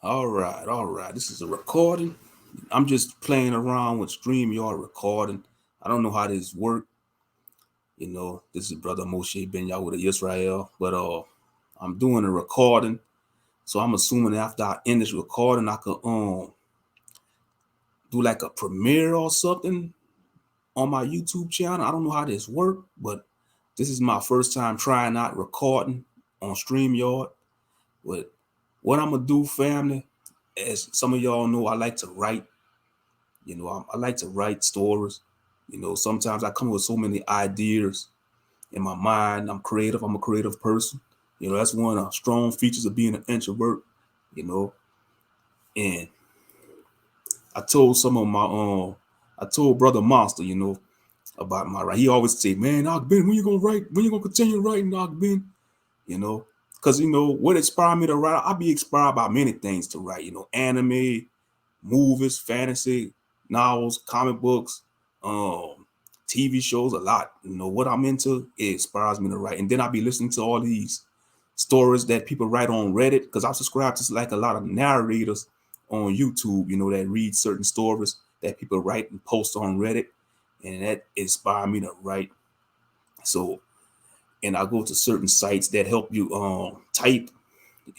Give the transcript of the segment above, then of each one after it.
All right, all right. This is a recording. I'm just playing around with StreamYard recording. I don't know how this work. This is brother Moshe Ben Yahweh Israel, but I'm doing a recording. So I'm assuming after I end this recording, I could do like a premiere or something on my YouTube channel. I don't know how this work, but this is my first time trying out recording on StreamYard. But what I'm gonna do, family, as some of y'all know, I like to write. I like to write stories. Sometimes I come with so many ideas in my mind. I'm creative. I'm a creative person. That's one of the strong features of being an introvert. You know, and I told some of my I told brother Monster, about my writing. He always say, "Man, Doc Ben, when you gonna write? When you gonna continue writing, Doc Ben?" You know, because what inspired me to write. I be inspired by many things to write. Anime, movies, fantasy, novels, comic books, um, TV shows, a lot. What I'm into, it inspires me to write. And then I'll be listening to all these stories that people write on Reddit because I subscribe to like a lot of narrators on YouTube, that read certain stories that people write and post on Reddit. And that inspired me to write. So, and I go to certain sites that help you type,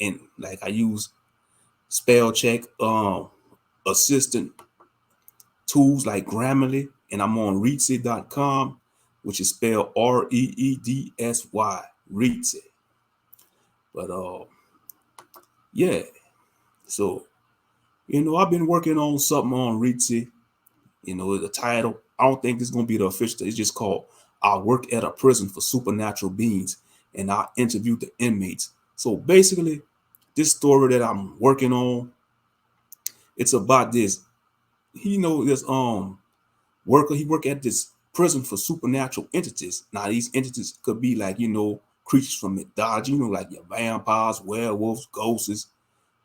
and like I use spell check assistant tools like Grammarly, and I'm on reedsy.com, which is spelled Reedsy, Reedsy. But yeah, so I've been working on something on Reedsy. The title. I don't think this is gonna be the official. It's just called "I Work at a Prison for Supernatural Beings," and I interviewed the inmates. So basically, this story that I'm working on, it's about this. This worker. He work at this prison for supernatural entities. Now these entities could be like creatures from mythology. Like your vampires, werewolves, ghosts.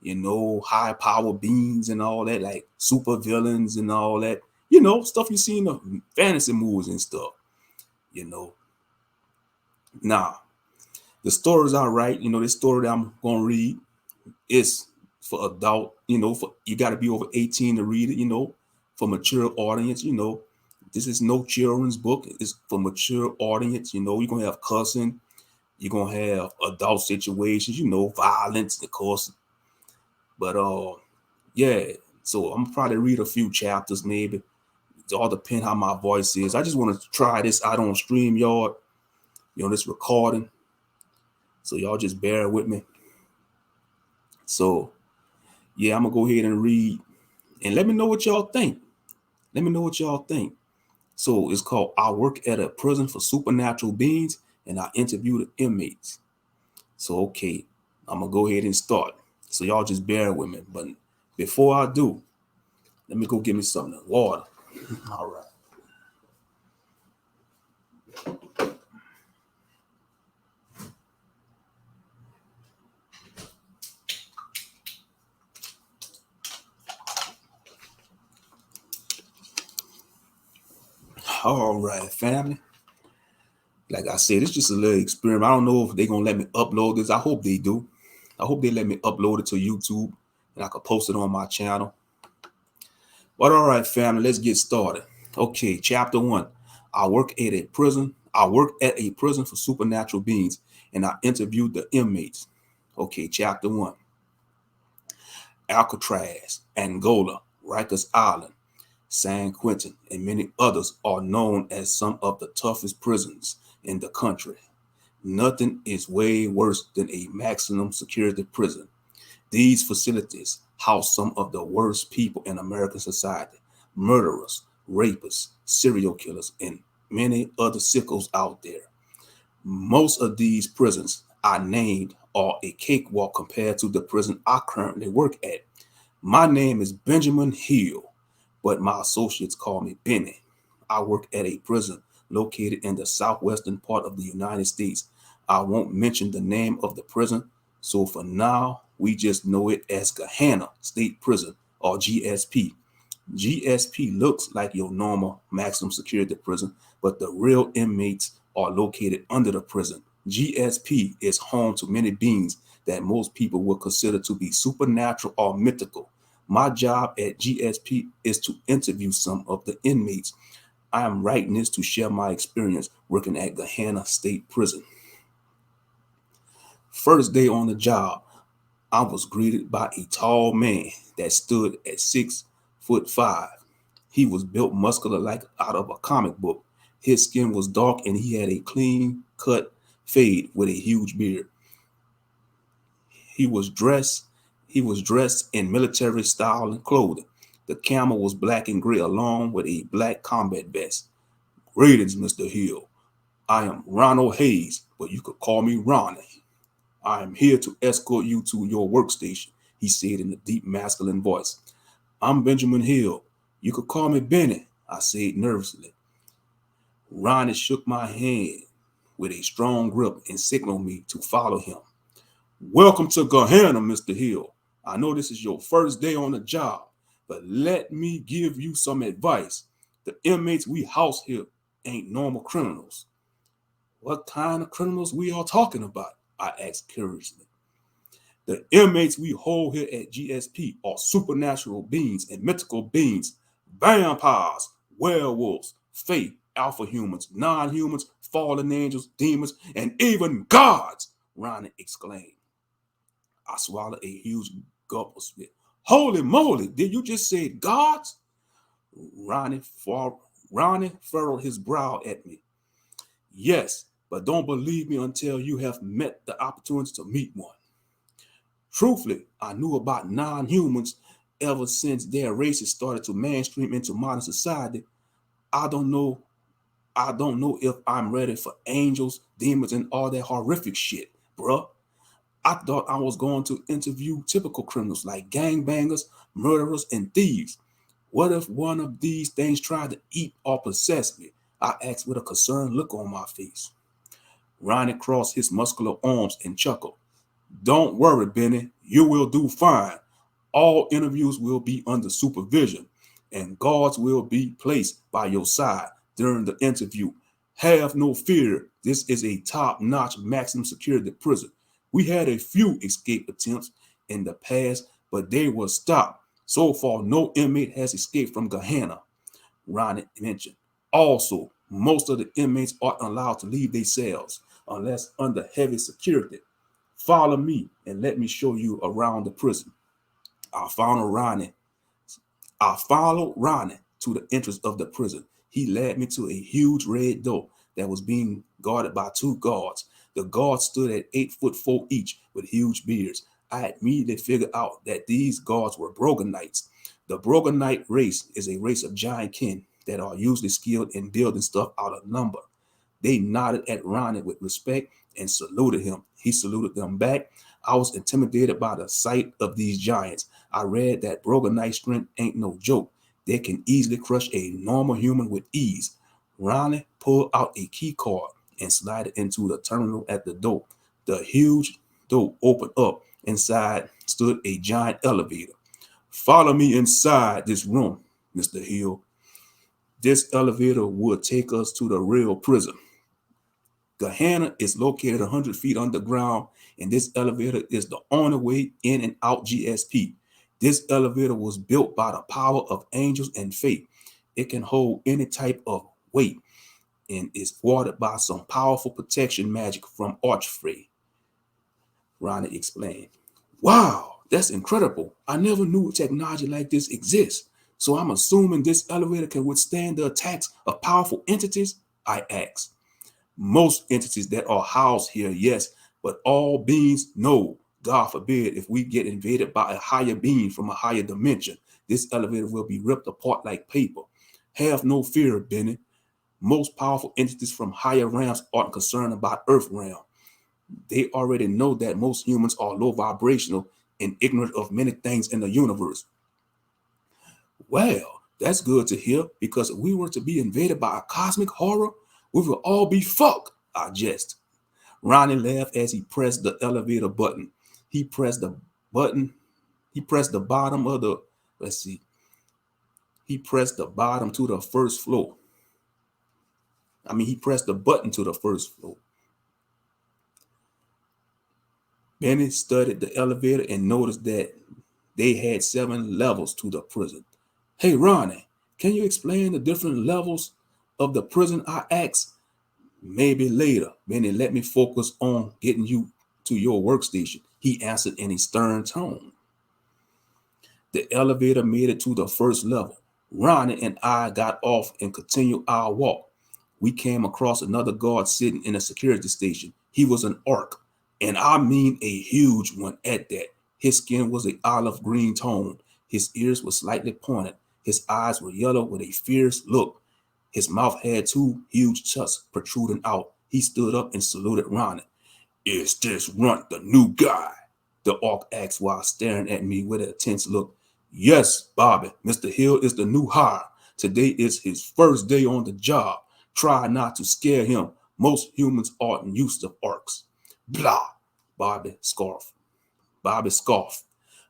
High power beings and all that, like super villains and all that. Stuff you see in the fantasy movies and stuff. You know. Now the stories I write. This story that I'm gonna read is for adult. For you got to be over 18 to read it. For mature audience. This is no children's book. It's for mature audience. You're gonna have cussing. You're gonna have adult situations. Violence, of course. But yeah. So I'm probably read a few chapters, maybe. It all depend how my voice is. I just want to try this out on StreamYard. This recording. So y'all just bear with me. So yeah, I'm gonna go ahead and read, and let me know what y'all think. Let me know what y'all think. So it's called "I Work at a Prison for Supernatural Beings," and I interview the inmates. So okay, I'm gonna go ahead and start. So y'all just bear with me. But before I do, let me go get me something water. All right. All right, family. Like I said, it's just a little experiment. I don't know if they're gonna let me upload this. I hope they do. I hope they let me upload it to YouTube and I could post it on my channel. But all right, family, let's get started. Okay, chapter 1. I work at a prison. I work at a prison for supernatural beings, and I interviewed the inmates. Okay, chapter 1. Alcatraz, Angola, Rikers Island, San Quentin, and many others are known as some of the toughest prisons in the country. Nothing is way worse than a maximum security prison. These facilities house some of the worst people in American society: murderers, rapists, serial killers, and many other sickos out there. Most of these prisons I named are a cakewalk compared to the prison I currently work at. My name is Benjamin Hill, but my associates call me Benny. I work at a prison located in the southwestern part of the United States. I won't mention the name of the prison, so for now, we just know it as Gehenna State Prison, or GSP. GSP looks like your normal maximum security prison, but the real inmates are located under the prison. GSP is home to many beings that most people would consider to be supernatural or mythical. My job at GSP is to interview some of the inmates. I am writing this to share my experience working at Gehenna State Prison. First day on the job, I was greeted by a tall man that stood at 6'5". He was built muscular like out of a comic book. His skin was dark and he had a clean cut fade with a huge beard. He was dressed in military style and clothing. The camel was black and gray along with a black combat vest. Greetings, Mr. Hill. I am Ronald Hayes, but you could call me Ronnie. I am here to escort you to your workstation, he said in a deep masculine voice. I'm Benjamin Hill. You could call me Benny, I said nervously. Ronnie shook my hand with a strong grip and signaled me to follow him. Welcome to Gehenna, Mr. Hill. I know this is your first day on the job, but let me give you some advice. The inmates we house here ain't normal criminals. What kind of criminals we are talking about? I asked curiously. The inmates we hold here at GSP are supernatural beings and mythical beings, vampires, werewolves, fae, alpha humans, non-humans, fallen angels, demons, and even gods, Ronnie exclaimed. I swallowed a huge gulp of spit. Holy moly, did you just say gods? Ronnie furrowed his brow at me. Yes, but don't believe me until you have met the opportunity to meet one. Truthfully, I knew about non-humans ever since their races started to mainstream into modern society. I don't know if I'm ready for angels, demons, and all that horrific shit, bruh. I thought I was going to interview typical criminals like gangbangers, murderers, and thieves. What if one of these things tried to eat or possess me? I asked with a concerned look on my face. Ronnie crossed his muscular arms and chuckled. Don't worry, Benny. You will do fine. All interviews will be under supervision, and guards will be placed by your side during the interview. Have no fear. This is a top-notch maximum security prison. We had a few escape attempts in the past, but they were stopped. So far, no inmate has escaped from Gehenna, Ronnie mentioned. Also, most of the inmates aren't allowed to leave their cells unless under heavy security. Follow me and let me show you around the prison. I followed Ronnie to the entrance of the prison. He led me to a huge red door that was being guarded by two guards. The guards stood at 8'4" each with huge beards. I immediately figured out that these guards were Brogonites. The Brogonite race is a race of giant kin that are usually skilled in building stuff out of lumber. They nodded at Ronnie with respect and saluted him. He saluted them back. I was intimidated by the sight of these giants. I read that Brogonite strength ain't no joke. They can easily crush a normal human with ease. Ronnie pulled out a key card and slid it into the terminal at the door. The huge door opened up. Inside stood a giant elevator. Follow me inside this room, Mr. Hill. This elevator will take us to the real prison. Gehenna is located 100 feet underground, and this elevator is the only way in and out GSP. This elevator was built by the power of angels and faith. It can hold any type of weight and is guarded by some powerful protection magic from Archfrey, Ronnie explained. Wow, that's incredible. I never knew technology like this exists. So I'm assuming this elevator can withstand the attacks of powerful entities? I asked. Most entities that are housed here, yes, but all beings, no. God forbid if we get invaded by a higher being from a higher dimension, this elevator will be ripped apart like paper. Have no fear, Benny. Most powerful entities from higher realms aren't concerned about Earth realm. They already know that most humans are low vibrational and ignorant of many things in the universe. Well, that's good to hear, because if we were to be invaded by a cosmic horror, we will all be fucked, I jest. Ronnie laughed as he pressed the elevator button. He pressed the bottom of the, he pressed the bottom to the first floor. He pressed the button to the first floor. Benny studied the elevator and noticed that they had 7 levels to the prison. Hey, Ronnie, can you explain the different levels of the prison? I asked. Maybe later. Benny, let me focus on getting you to your workstation, he answered in a stern tone. The elevator made it to the first level. Ronnie and I got off and continued our walk. We came across another guard sitting in a security station. He was an orc, and I mean a huge one at that. His skin was an olive green tone. His ears were slightly pointed. His eyes were yellow with a fierce look. His mouth had 2 huge tusks protruding out. He stood up and saluted Ronnie. Is this Runt the new guy? The orc asked while staring at me with a tense look. Yes, Bobby, Mr. Hill is the new hire. Today is his first day on the job. Try not to scare him. Most humans aren't used to orcs. Blah, Bobby scoffed. Bobby scoffed.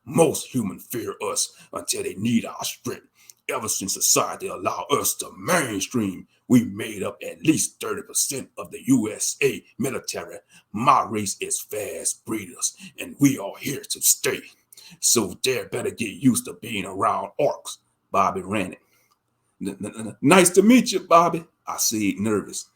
Most humans fear us until they need our strength. Ever since society allowed us to mainstream, we made up at least 30% of the USA military. My race is fast breeders, and we are here to stay. So they better get used to being around orcs, Bobby ranted. Nice to meet you, Bobby, I said, nervous.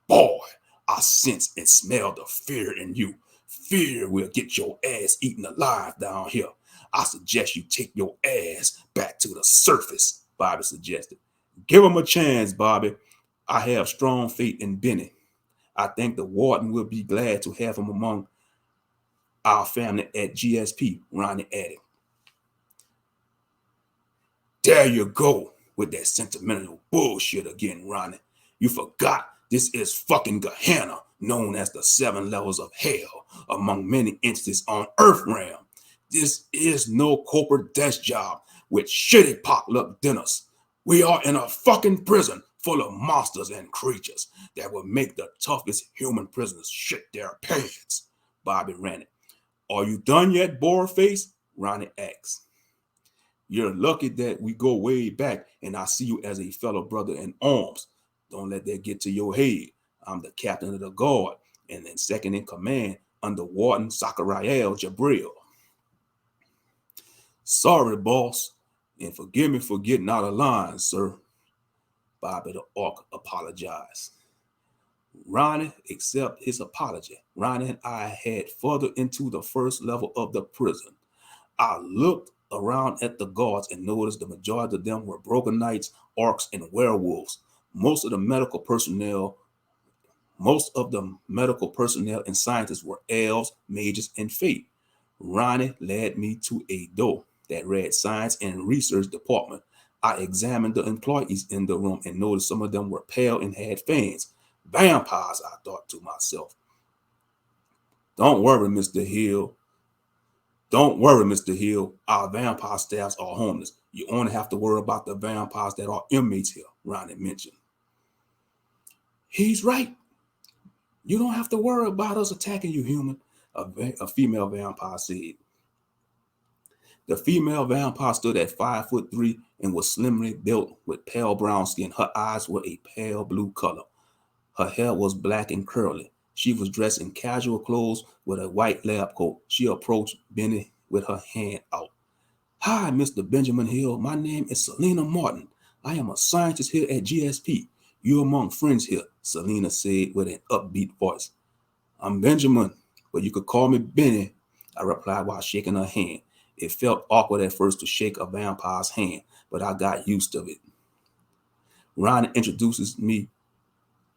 Boy, I sense and smell the fear in you. Fear will get your ass eaten alive down here. I suggest you take your ass back to the surface, Bobby suggested. Give him a chance, Bobby. I have strong faith in Benny. I think the warden will be glad to have him among our family at GSP, Ronnie added. There you go with that sentimental bullshit again, Ronnie. You forgot this is fucking Gehenna, known as the 7 levels of hell among many entities on Earth realm. This is no corporate desk job with shitty potluck dinners. We are in a fucking prison full of monsters and creatures that will make the toughest human prisoners shit their pants, Bobby ranted. Are you done yet, boarface? Ronnie asked. You're lucky that we go way back and I see you as a fellow brother in arms. Don't let that get to your head. I'm the captain of the guard and then second in command under Warden Zachariel Jabril. Sorry, boss, and forgive me for getting out of line, sir. Bobby the Orc apologized. Ronnie accepted his apology. Ronnie and I had further into the first level of the prison. I looked around at the guards and noticed the majority of them were broken knights, orcs, and werewolves. Most of the medical personnel and scientists were elves, mages, and fate. Ronnie led me to a door that read Science and Research Department. I examined the employees in the room and noticed some of them were pale and had fangs. Vampires, I thought to myself. Don't worry, Mr. Hill. Our vampire staffs are homeless. You only have to worry about the vampires that are inmates here, Ronnie mentioned. He's right. You don't have to worry about us attacking you, human, a female vampire said. The female vampire stood at 5'3" and was slimly built with pale brown skin. Her eyes were a pale blue color. Her hair was black and curly. She was dressed in casual clothes with a white lab coat. She approached Benny with her hand out. Hi, Mr. Benjamin Hill. My name is Selena Martin. I am a scientist here at GSP. You're among friends here, Selena said with an upbeat voice. I'm Benjamin, but you could call me Benny, I replied while shaking her hand. It felt awkward at first to shake a vampire's hand, but I got used to it. Ronnie introduces me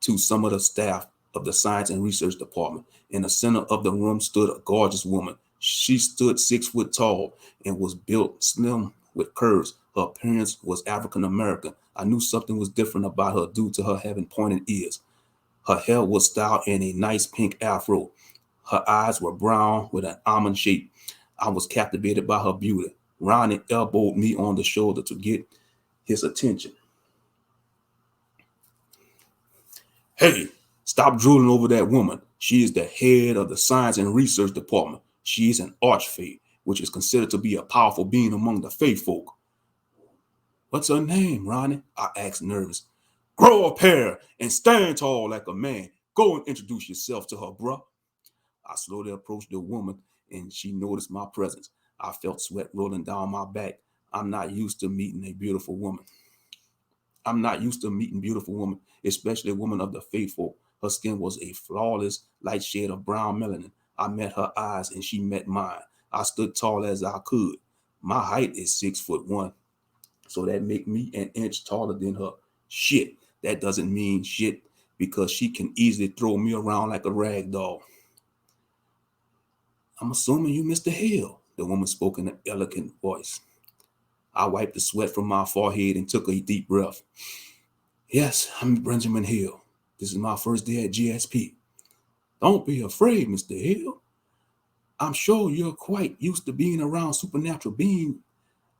to some of the staff of the Science and Research Department. In the center of the room stood a gorgeous woman. She stood 6 foot tall and was built slim with curves. Her appearance was African American. I knew something was different about her due to her having pointed ears. Her hair was styled in a nice pink afro. Her eyes were brown with an almond shape. I was captivated by her beauty. Ronnie elbowed me on the shoulder to get his attention. Hey, stop drooling over that woman. She is the head of the Science and Research Department. She is an archfey, which is considered to be a powerful being among the fae folk. What's her name, Ronnie? I asked nervous. Grow a pair and stand tall like a man. Go and introduce yourself to her, bruh. I slowly approached the woman and she noticed my presence. I felt sweat rolling down my back. I'm not used to meeting a beautiful woman. I'm not used to meeting beautiful women, especially a woman of the faithful. Her skin was a flawless light shade of brown melanin. I met her eyes and she met mine. I stood tall as I could. My height is 6'1", so that make me an inch taller than her. Shit, that doesn't mean shit because she can easily throw me around like a rag doll. I'm assuming you Mr. Hill, the woman spoke in an elegant voice. I wiped the sweat from my forehead and took a deep breath. Yes, I'm Benjamin Hill. This is my first day at GSP. Don't be afraid, Mr. Hill. I'm sure you're quite used to being around supernatural beings.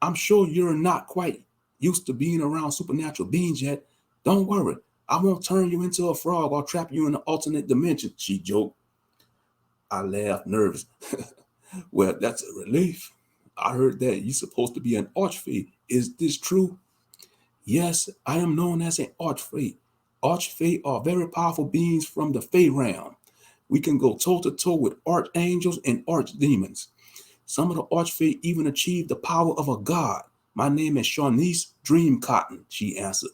I'm sure you're not quite used to being around supernatural beings yet. Don't worry. I won't turn you into a frog or trap you in an alternate dimension, she joked. I laughed nervous. Well, that's a relief. I heard that you're supposed to be an archfey. Is this true? Yes, I am known as an archfey. Archfey are very powerful beings from the Fey realm. We can go toe-to-toe with archangels and archdemons. Some of the archfey even achieve the power of a god. My name is Shaunice Dreamcotton, she answered.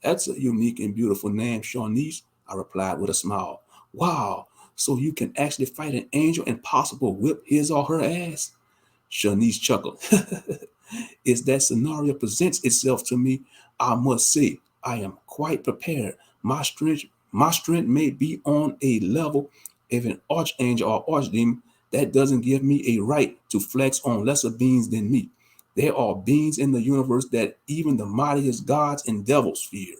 That's a unique and beautiful name, Shaunice, I replied with a smile. Wow, so you can actually fight an angel and possibly whip his or her ass? Shanice chuckled. As that scenario presents itself to me, I must say I am quite prepared. My strength may be on a level of an archangel or archdemon. That doesn't give me a right to flex on lesser beings than me. There are beings in the universe that even the mightiest gods and devils fear.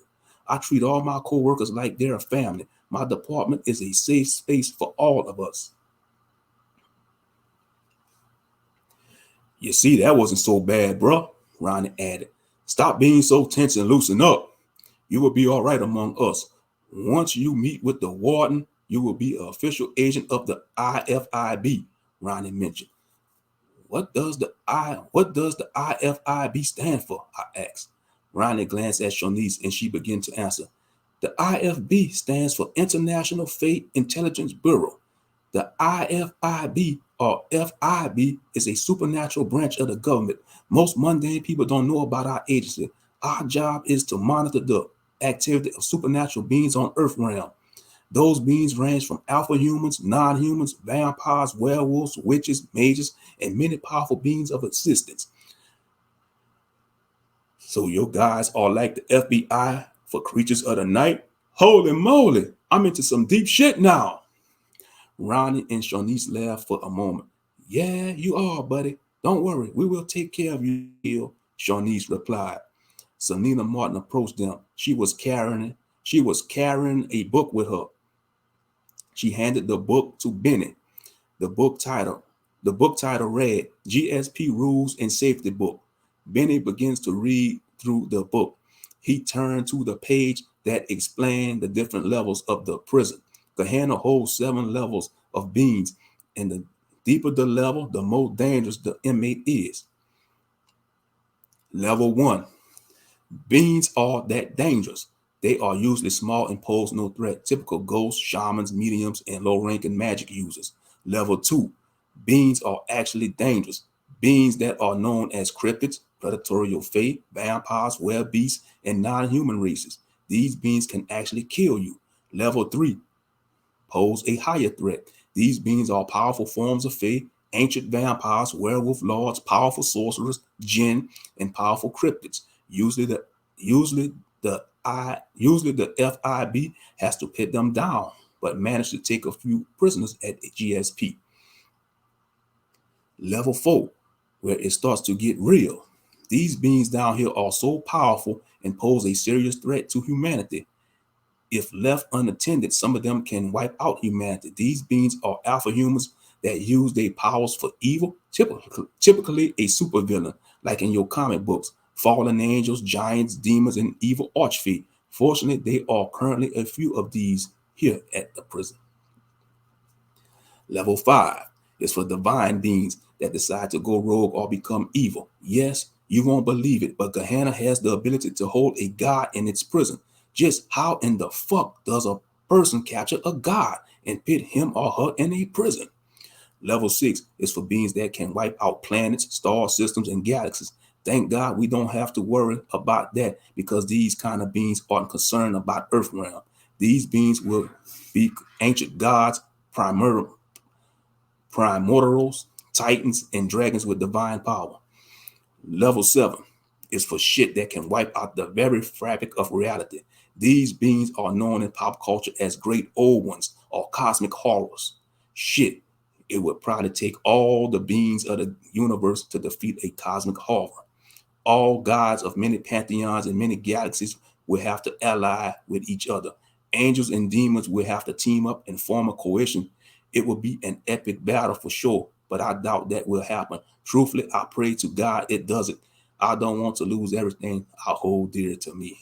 I treat all my co-workers like they're a family. My department is a safe space for all of us. You see, that wasn't so bad, bro, Ronnie added. Stop being so tense and loosen up. You will be all right among us. Once you meet with the warden, you will be an official agent of the IFIB, Ronnie mentioned. What does the IFIB stand for? I asked. Ronnie glanced at Shanice and she began to answer. The IFB stands for International Fate Intelligence Bureau. The IFIB or FIB is a supernatural branch of the government. Most mundane people don't know about our agency. Our job is to monitor the activity of supernatural beings on Earth realm. Those beings range from alpha humans, non-humans, vampires, werewolves, witches, mages, and many powerful beings of existence. So your guys are like the FBI for creatures of the night? Holy moly, I'm into some deep shit now. Ronnie and Shanice laughed for a moment. Yeah, you are, buddy. Don't worry, we will take care of you, Hill, Shanice replied. Selena Martin approached them. She was carrying a book with her. She handed the book to Bennett. The book title read GSP Rules and Safety Book. Bennett begins to read through the book. He turned to the page that explained the different levels of the prison. Gehenna holds 7 levels of beings, and the deeper the level, the more dangerous the inmate is. Level 1. Beings are that dangerous. They are usually small and pose no threat. Typical ghosts, shamans, mediums, and low-ranking magic users. Level 2. Beings are actually dangerous. Beings that are known as cryptids, predatory fae, vampires, were beasts, and non-human races. These beings can actually kill you. Level 3. Pose a higher threat. These beings are powerful forms of fae, ancient vampires, werewolf lords, powerful sorcerers, jinn, and powerful cryptids. Usually the FIB has to pit them down, but managed to take a few prisoners at GSP. Level 4, where it starts to get real. These beings down here are so powerful and pose a serious threat to humanity. If left unattended, some of them can wipe out humanity. These beings are alpha humans that use their powers for evil, typically a supervillain, like in your comic books, fallen angels, giants, demons, and evil archfey. Fortunately, there are currently a few of these here at the prison. Level 5 is for divine beings that decide to go rogue or become evil. Yes, you won't believe it, but Gehenna has the ability to hold a god in its prison. Just how in the fuck does a person capture a god and pit him or her in a prison? Level 6 is for beings that can wipe out planets, star systems, and galaxies. Thank God we don't have to worry about that because these kind of beings aren't concerned about Earth realm. These beings will be ancient gods, primordials, titans, and dragons with divine power. Level 7 is for shit that can wipe out the very fabric of reality. These beings are known in pop culture as great old ones or cosmic horrors. Shit, it would probably take all the beings of the universe to defeat a cosmic horror. All gods of many pantheons and many galaxies will have to ally with each other. Angels and demons will have to team up and form a coalition. It will be an epic battle for sure, but I doubt that will happen. Truthfully, I pray to God it doesn't. I don't want to lose everything I hold dear to me.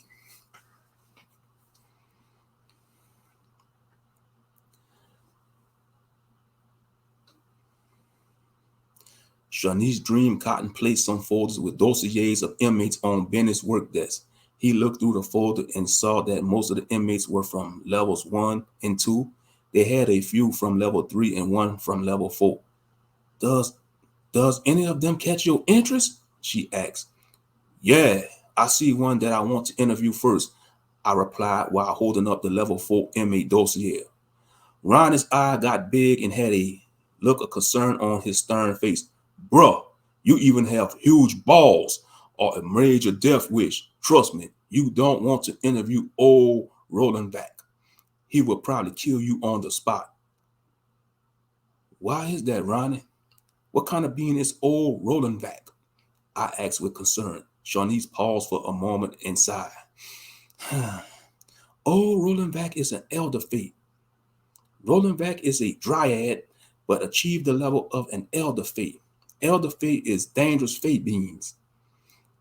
Shanice Dream Cotton placed some folders with dossiers of inmates on Bennett's work desk. He looked through the folder and saw that most of the inmates were from levels 1 and 2. They had a few from level 3 and one from level 4. Does any of them catch your interest? She asked. Yeah, I see one that I want to interview first, I replied while holding up the level 4 inmate dossier. Ronnie's eye got big and had a look of concern on his stern face. Bruh, you even have huge balls or a major death wish. Trust me, you don't want to interview old Rolling Back. He will probably kill you on the spot. Why is that, Ronnie? What kind of being is old Rolling Back? I asked with concern. Shawnee's paused for a moment and sighed. Old Rolling Back is an elder fate. Rolling Back is a dryad, but achieved the level of an elder fate. Elder fate is dangerous fate beings.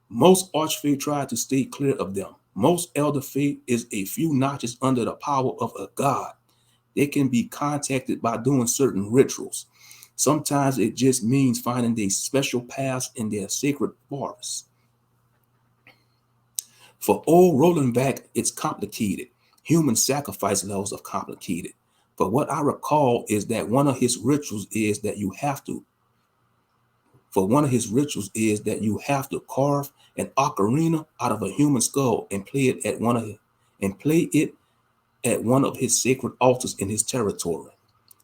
Most archfey try to stay clear of them. Most elder fate is a few notches under the power of a god. They can be contacted by doing certain rituals. Sometimes it just means finding their special paths in their sacred forests. For old Rolling Back, it's complicated. Human sacrifice levels are complicated. But what I recall is that one of his rituals is that you have to carve an ocarina out of a human skull and play it at one of his sacred altars in his territory.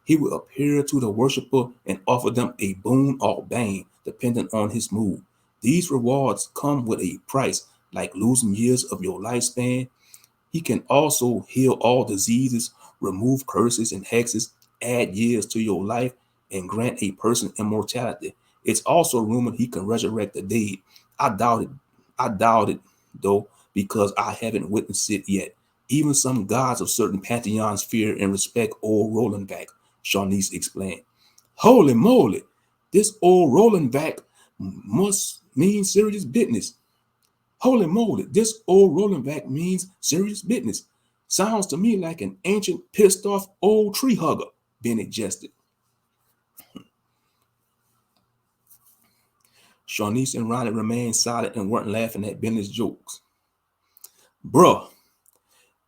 He will appear to the worshiper and offer them a boon or bane, depending on his mood. These rewards come with a price, like losing years of your lifespan. He can also heal all diseases, remove curses and hexes, add years to your life, and grant a person immortality. It's also rumored he can resurrect the dead. I doubt it though, because I haven't witnessed it yet. Even some gods of certain pantheons fear and respect old Rolling Back, Shawnice explained. Holy moly, this old Rolling Back must mean serious business. Holy moly, this old Rolling Back means serious business. Sounds to me like an ancient, pissed off old tree hugger, Bennett jested. Shawnice and Ronnie remained silent and weren't laughing at Bennett's jokes. Bruh,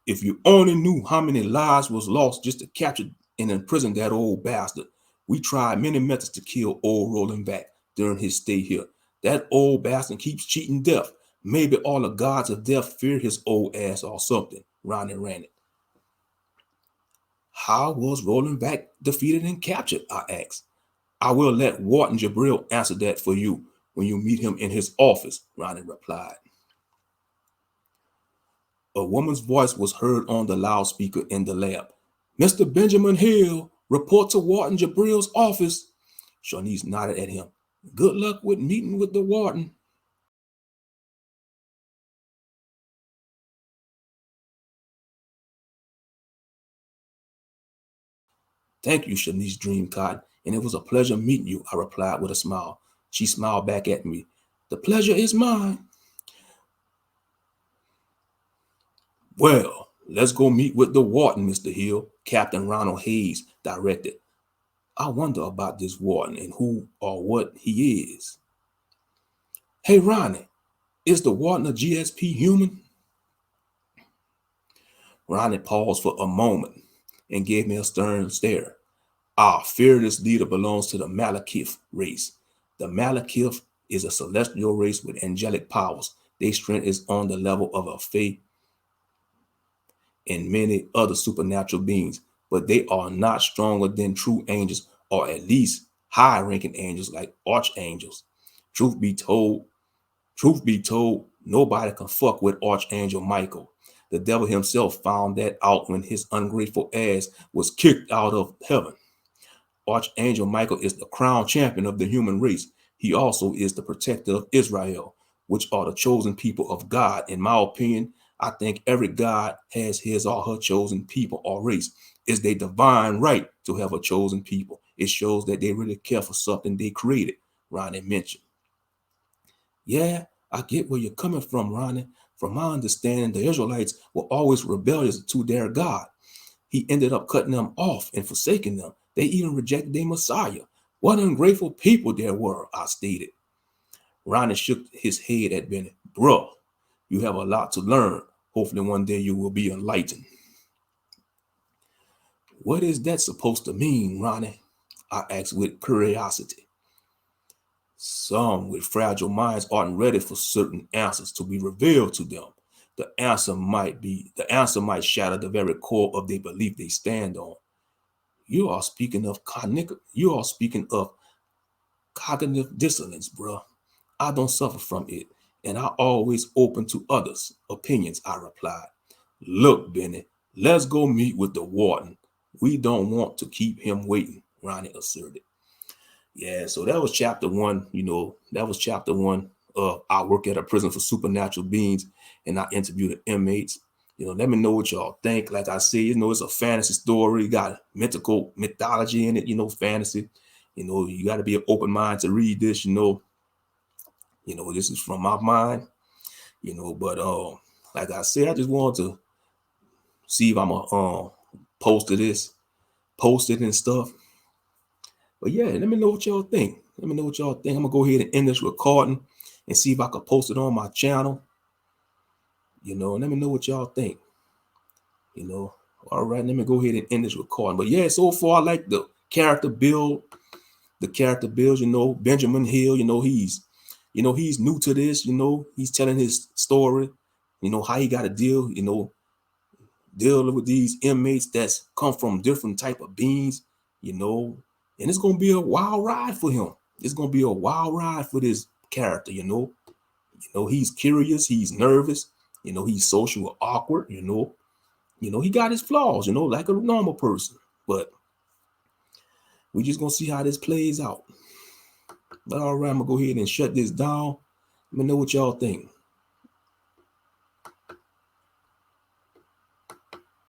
if you only knew how many lives was lost just to capture and imprison that old bastard. We tried many methods to kill old Rolling Back during his stay here. That old bastard keeps cheating death. Maybe all the gods of death fear his old ass or something, Ronnie ranted. How was Rolling Back defeated and captured? I asked. I will let Warden Jabril answer that for you when you meet him in his office, Ronnie replied. A woman's voice was heard on the loudspeaker in the lab. Mr. Benjamin Hill, report to Warden Jabril's office. Shawnice nodded at him. Good luck with meeting with the warden. Thank you, Shanice Dreamcott, and it was a pleasure meeting you, I replied with a smile. She smiled back at me. The pleasure is mine. Well, let's go meet with the warden, Mr. Hill, Captain Ronald Hayes directed. I wonder about this warden and who or what he is. Hey, Ronnie, is the warden a GSP human? Ronnie paused for a moment and gave me a stern stare. Our fearless leader belongs to the Malekith race. The Malekith is a celestial race with angelic powers. Their strength is on the level of a fae and many other supernatural beings, but they are not stronger than true angels, or at least high-ranking angels like archangels. Truth be told, Truth be told, nobody can fuck with Archangel Michael. The devil himself found that out when his ungrateful ass was kicked out of heaven. Archangel Michael is the crown champion of the human race. He also is the protector of Israel, which are the chosen people of God. In my opinion, I think every God has his or her chosen people or race. It's their divine right to have a chosen people. It shows that they really care for something they created, Ronnie mentioned. Yeah, I get where you're coming from, Ronnie. From my understanding, the Israelites were always rebellious to their God. He ended up cutting them off and forsaking them. They even rejected their Messiah. What ungrateful people there were, I stated. Ronnie shook his head at Benny. Bruh, you have a lot to learn. Hopefully one day you will be enlightened. What is that supposed to mean, Ronnie? I asked with curiosity. Some with fragile minds aren't ready for certain answers to be revealed to them. The answer might shatter the very core of their belief they stand on. You are speaking of cognitive dissonance, bro. I don't suffer from it, and I always open to others' opinions, I replied. Look, Benny, let's go meet with the warden. We don't want to keep him waiting, Ronnie asserted. Yeah, so that was chapter one. That was chapter one of I work at a prison for supernatural beings, and I interview the inmates. Let me know what y'all think. Like I said, it's a fantasy story, got mythical mythology in it, fantasy. You got to be an open mind to read this, this is from my mind, but like I said, I just wanted to see if I'm gonna post it and stuff. But yeah, let me know what y'all think. I'm gonna go ahead and end this recording and see if I can post it on my channel. Let me know what y'all think. All right, let me go ahead and end this recording. But yeah, so far I like the character build. Benjamin Hill, he's new to this, he's telling his story, how he got to deal with these inmates that's come from different type of beings, and it's going to be a wild ride for him. It's going to be a wild ride for this character, he's curious, he's nervous, he's social awkward, he got his flaws, like a normal person, but we just going to see how this plays out. But all right, I'm going to go ahead and shut this down. Let me know what y'all think.